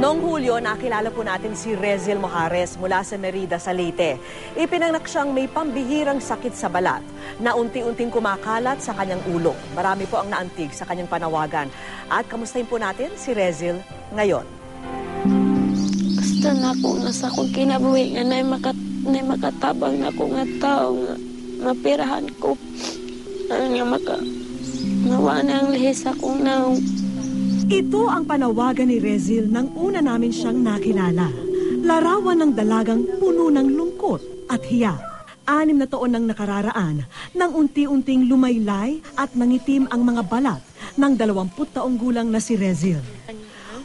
Noong Hulyo, nakilala po natin si Rezyl Mojares mula sa Merida, sa Leyte. Ipinanganak siyang may pambihirang sakit sa balat na unti-unting kumakalat sa kanyang ulo. Marami po ang naantig sa kanyang panawagan. At kamustahin po natin si Rezyl ngayon. Gusto na ako nga sa akong kinabuhi nga na makatabang na ako nga tao nga mapirahan ko. Nga nawa na ang lihis akong naong. Ito ang panawagan ni Rezyl nang una namin siyang nakilala. Larawan ng dalagang puno ng lungkot at hiya. 6 na taon nang nakararaan nang unti-unting lumaylay at nangitim ang mga balat ng 20 taong gulang na si Rezyl.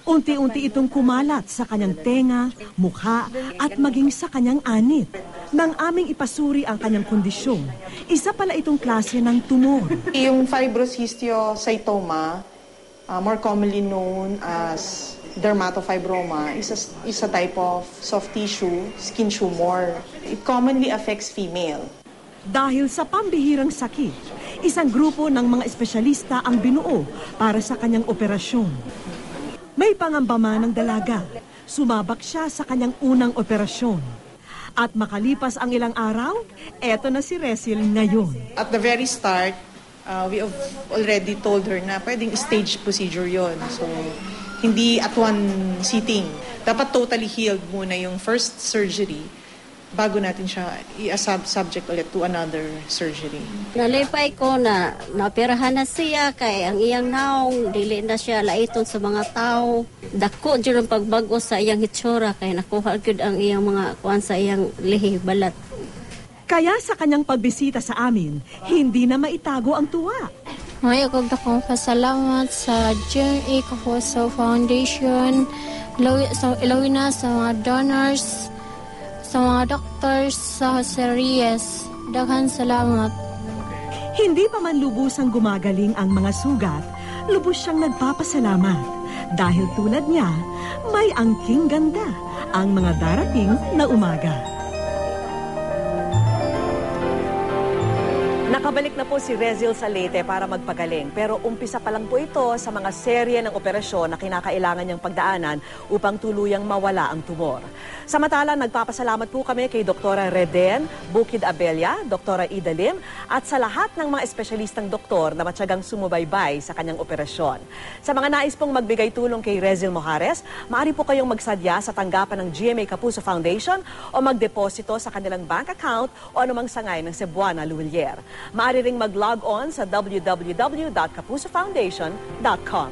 Unti-unti itong kumalat sa kanyang tenga, mukha at maging sa kanyang anit. Nang aming ipasuri ang kanyang kondisyon, isa pala itong klase ng tumor. Yung fibrous histiocytoma, more commonly known as dermatofibroma, is a type of soft tissue skin tumor. It commonly affects female. Dahil sa pambihirang sakit, isang grupo ng mga espesyalista ang binuo para sa kanyang operasyon. May pangamba man ng dalaga. Sumabak siya sa kanyang unang operasyon. At makalipas ang ilang araw, eto na si Rezyl ngayon. At the very start, we have already told her na pwedeng stage procedure yon. So, hindi at one sitting. Dapat totally healed muna yung first surgery bago natin siya i-subject ulit to another surgery. Nalipay ko na napirahan na siya kay ang iyang naong dili na siya laiton sa mga tao. Dako dyan ang pagbago sa iyang hitsura kay nakuha gyud ang iyang mga kuan sa iyang lihi balat. Kaya sa kanyang pagbisita sa amin, hindi na maitago ang tuwa. May akong dakong pasalamat sa GMA Kapuso Foundation, ilawin na sa mga donors, sa mga doctors sa Jose Reyes. Daghang salamat. Hindi pa man lubusang gumagaling ang mga sugat, lubos siyang nagpapasalamat. Dahil tulad niya, may angking ganda ang mga darating na umaga. Nakabalik na po si Rezyl sa Leyte para magpagaling. Pero umpisa pa lang po ito sa mga serye ng operasyon na kinakailangan niyang pagdaanan upang tuluyang mawala ang tumor. Samantala, nagpapasalamat po kami kay Dr. Reden Bukid Abella, Dr. Ida Lim, at sa lahat ng mga espesyalistang doktor na matyagang sumubaybay sa kanyang operasyon. Sa mga nais pong magbigay tulong kay Rezyl Mojares, maaari po kayong magsadya sa tanggapan ng GMA Kapuso Foundation o magdeposito sa kanilang bank account o anumang sangay ng Cebuana Luwilier. Maaari ring mag-log on sa www.kapusofoundation.com.